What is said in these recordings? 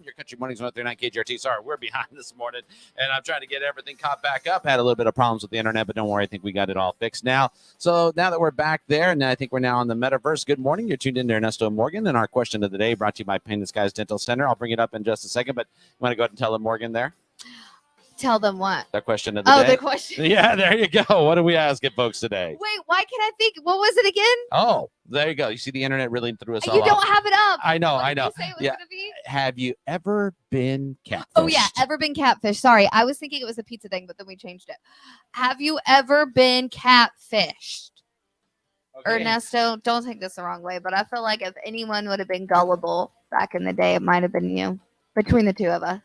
Your Country Mornings 139 KGRT. Sorry, we're behind this morning, and I'm trying to get everything caught back up. Had a little bit of problems with the internet, but don't worry. I think we got it all fixed now. So now that we're back there, and I think we're now on the metaverse. Good morning. You're tuned in to Ernesto and Morgan, and our question of the day brought to you by Pain the Skies Dental Center. I'll bring it up in just a second, but you want to go ahead and tell them, Morgan, there? Tell them what? The question of the day. Oh, the question. Yeah, there you go. What do we ask it, folks, today? Wait, why can't I think? What was it again? Oh, there you go. You see, the internet really threw us all You don't off. have it up. I know, What I did know. you say it was Yeah. gonna be? Have you ever been catfished? Oh yeah, ever been catfished? Sorry, I was thinking it was a pizza thing, but then we changed it. Have you ever been catfished? Okay. Ernesto, don't take this the wrong way, but I feel like if anyone would have been gullible back in the day, it might have been you. Between the two of us.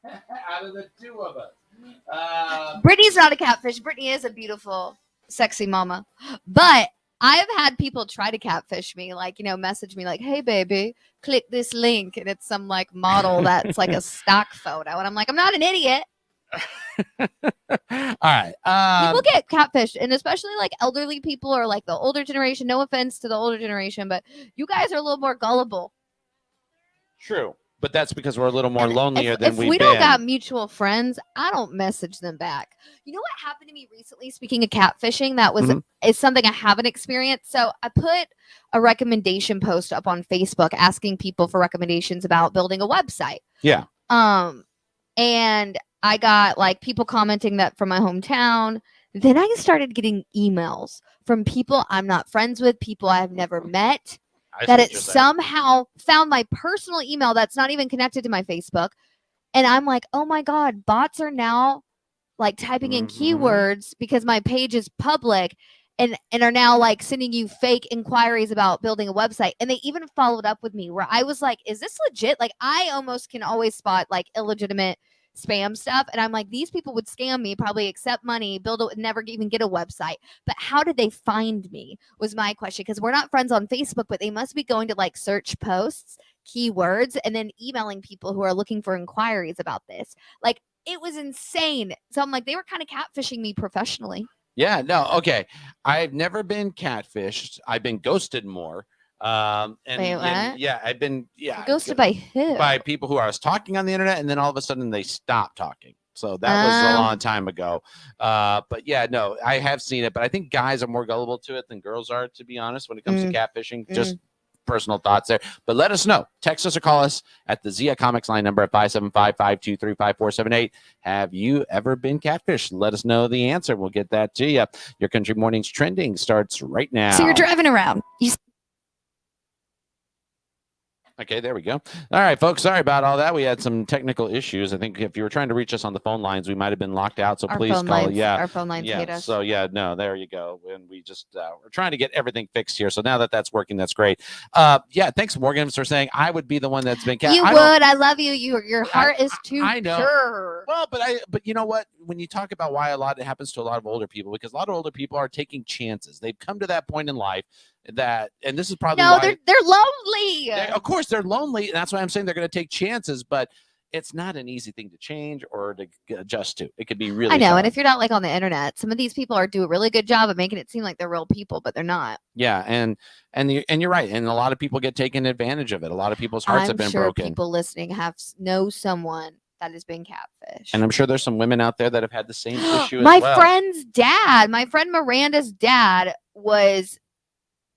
Out of the two of us. Brittany's not a catfish. Brittany is a beautiful, sexy mama. But I have had people try to catfish me, like, message me like, hey, baby, click this link. And it's some like model that's like a stock photo. And I'm like, I'm not an idiot. All right. People get catfished, and especially like elderly people or like the older generation. No offense to the older generation, but you guys are a little more gullible. True. But that's because we're a little more lonelier than if we've we been. don't got mutual friends, I don't message them back. You know what happened to me recently? Speaking of catfishing, that was is something I haven't experienced. So I put a recommendation post up on Facebook asking people for recommendations about building a website. Yeah. And I got like people commenting that from my hometown. Then I started getting emails from people I'm not friends with, people I've never met. That it somehow found my personal email that's not even connected to my Facebook. And I'm like, oh my God, bots are now like typing in keywords because my page is public and are now like sending you fake inquiries about building a website. And they even followed up with me where I was like, is this legit? Like I almost can always spot like illegitimate spam stuff. And I'm like, these people would scam me, probably accept money, never even get a website. But how did they find me was my question. Because we're not friends on Facebook, but they must be going to like search posts, keywords, and then emailing people who are looking for inquiries about this. Like it was insane. So I'm like, they were kind of catfishing me professionally. Yeah, no, okay. I've never been catfished. I've been ghosted more. I've been ghosted by who? By people who I was talking on the internet, and then all of a sudden they stopped talking. So that was a long time ago. But yeah, no, I have seen it, but I think guys are more gullible to it than girls are, to be honest, when it comes to catfishing. Just personal thoughts there. But let us know. Text us or call us at the Zia Comics line number at 575-523-5478. Have you ever been catfished? Let us know the answer. We'll get that to you. Your Country Mornings Trending starts right now. So you're driving around. Okay, there we go. All right, folks. Sorry about all that. We had some technical issues. I think if you were trying to reach us on the phone lines, we might have been locked out. So please call. Our phone lines hate us. So no, there you go. And we just we're trying to get everything fixed here. So now that that's working, that's great. Thanks, Morgan, for saying I would be the one that's been. You would. I love you. Your heart is too pure. Well, but you know what? When you talk about why it happens to a lot of older people, because a lot of older people are taking chances. They've come to that point in life and this is probably why they're lonely. Of course they're lonely, and that's why I'm saying they're going to take chances, but it's not an easy thing to change or to adjust to. It could be really tough. And if you're not like on the internet, some of these people do a really good job of making it seem like they're real people, but they're not. Yeah, and you're right, and a lot of people get taken advantage of it. A lot of people's hearts have been broken. People listening know someone that has been catfished, and I'm sure there's some women out there that have had the same issue. My friend's dad, my friend Miranda's dad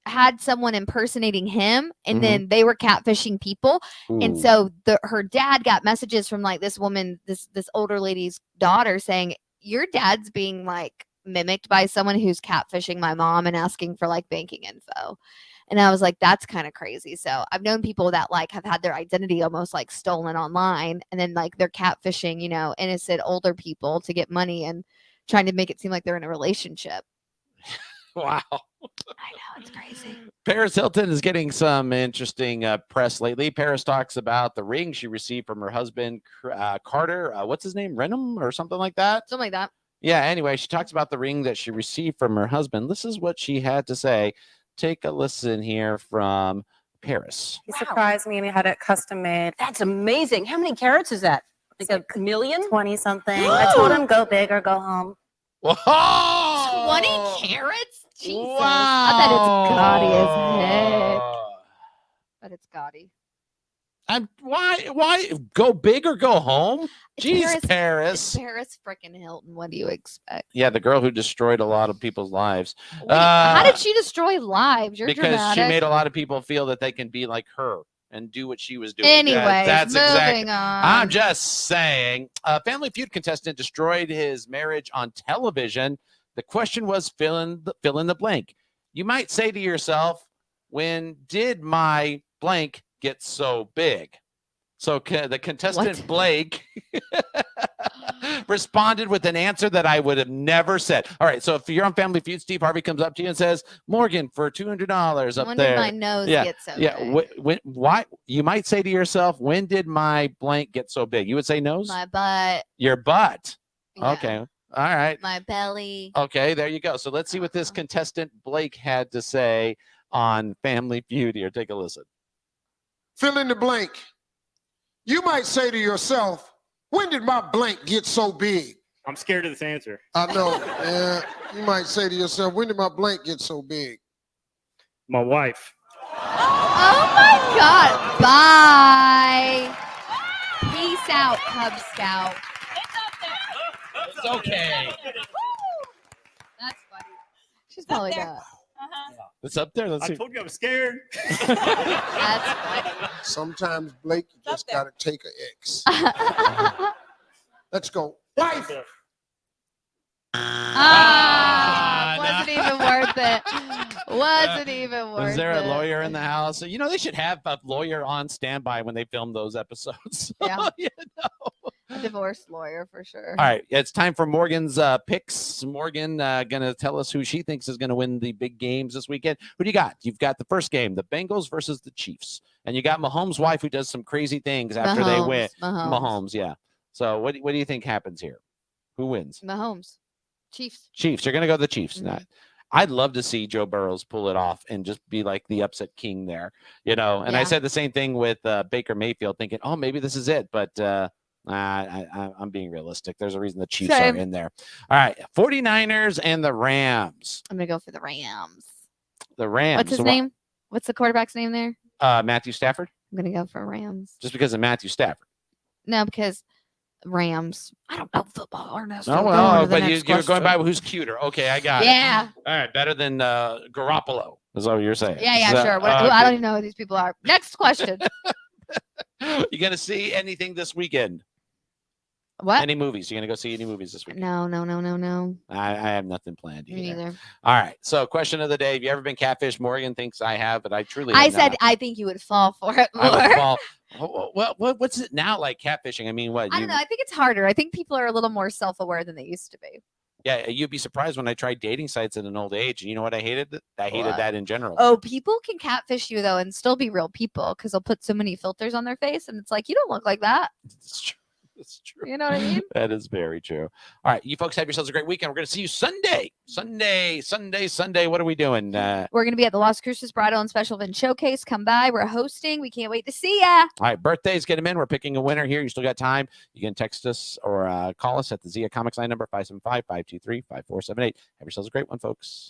had someone impersonating him, and then they were catfishing people. Ooh. And so her dad got messages from like this woman, this older lady's daughter, saying, your dad's being like mimicked by someone who's catfishing my mom and asking for like banking info. And I was like, that's kind of crazy. So I've known people that like have had their identity almost like stolen online, and then like they're catfishing, innocent older people to get money and trying to make it seem like they're in a relationship. Wow. I know, it's crazy. Paris Hilton is getting some interesting press lately. Paris talks about the ring she received from her husband, Carter. What's his name? Renham or something like that? Something like that. Yeah, anyway, she talks about the ring that she received from her husband. This is what she had to say. Take a listen here from Paris. He surprised me and he had it custom made. That's amazing. How many carats is that? Like a million? 20 something. I told him go big or go home. Whoa! 20 carats? Jesus. Wow. I bet it's gaudy as heck. But it's gaudy. Why go big or go home? It's Jeez, Paris. Paris. It's Paris freaking Hilton. What do you expect? Yeah, the girl who destroyed a lot of people's lives. How did she destroy lives? You're Because dramatic. she made a lot of people feel that they can be like her and do what she was doing. Anyways, that's moving exactly. on. I'm just saying. A Family Feud contestant destroyed his marriage on television. The question was fill in the blank. You might say to yourself, when did my blank get so big? So the contestant Blake responded with an answer that I would have never said. All right, so if you're on Family Feud, Steve Harvey comes up to you and says, "Morgan, for $200 up when there." did my nose yeah, get so yeah. big? Why? You might say to yourself, "When did my blank get so big?" You would say nose. My butt. Your butt. Yeah. Okay. All right. My belly. Okay, there you go. So let's see what this contestant Blake had to say on Family Feud here. Take a listen. Fill in the blank. You might say to yourself, when did my blank get so big? I'm scared of this answer. I know. Yeah. You might say to yourself, when did my blank get so big? My wife. Oh my God. Bye. Peace out, Cub Scout. It's okay. That's funny. She's probably not. It's up there. Let's I see. told you I'm scared. That's funny. Sometimes, Blake, you just got to take an X. Let's go. Wife. Wasn't even worth it. Wasn't even worth it. Is there a lawyer in the house? You know, they should have a lawyer on standby when they film those episodes. Yeah. You know. A divorce lawyer for sure. All right, it's time for Morgan's picks. Morgan gonna tell us who she thinks is gonna win the big games this weekend. Who do you got? You've got the first game, the Bengals versus the Chiefs, and you got Mahomes' wife who does some crazy things after they win. Mahomes, yeah. So what do you think happens here? Who wins? Mahomes. Chiefs. Chiefs. You're gonna go the Chiefs. Mhm. I'd love to see Joe Burrows pull it off and just be like the upset king there, you know. And I Yeah. said the same thing with Baker Mayfield, thinking, oh, maybe this is it, but I'm being realistic. There's a reason the Chiefs Same. are in there. All right, 49ers and the Rams. I'm gonna go for the Rams. The Rams. What's his name? What's the quarterback's name there? Matthew Stafford. I'm gonna go for Rams. Just because of Matthew Stafford. No, because Rams. I don't know football, Ernest. Oh, We're well, going to the but next you're going question. by who's cuter. Okay, I got it. Yeah. All right, better than Garoppolo. Is what you're saying. Yeah, So, sure. I don't even know who these people are. Next question. You gonna see anything this weekend? What? Any movies? You gonna go see any movies this weekend? No. I have nothing planned Me either. neither. All right. So, question of the day: have you ever been catfished? Morgan thinks I have, but I truly. I have said not. I think you would fall for it more. I would fall. What's it now like catfishing? I mean, what? I don't know. I think it's harder. I think people are a little more self-aware than they used to be. Yeah, you'd be surprised when I tried dating sites at an old age, and you know what I hated? I hated What? that in general. Oh, people can catfish you though and still be real people because they'll put so many filters on their face and it's like you don't look like that. It's true. It's true. You know what I mean? That is very true. All right, you folks have yourselves a great weekend. We're going to see you Sunday. What are we doing? We're gonna be at the Las Cruces Bridal and Special Event Showcase. Come by. We're hosting. We can't wait to see ya. All right, birthdays, get them in. We're picking a winner here. You still got time. You can text us or call us at the Zia Comics line number 575-523-5478. Have yourselves a great one, folks.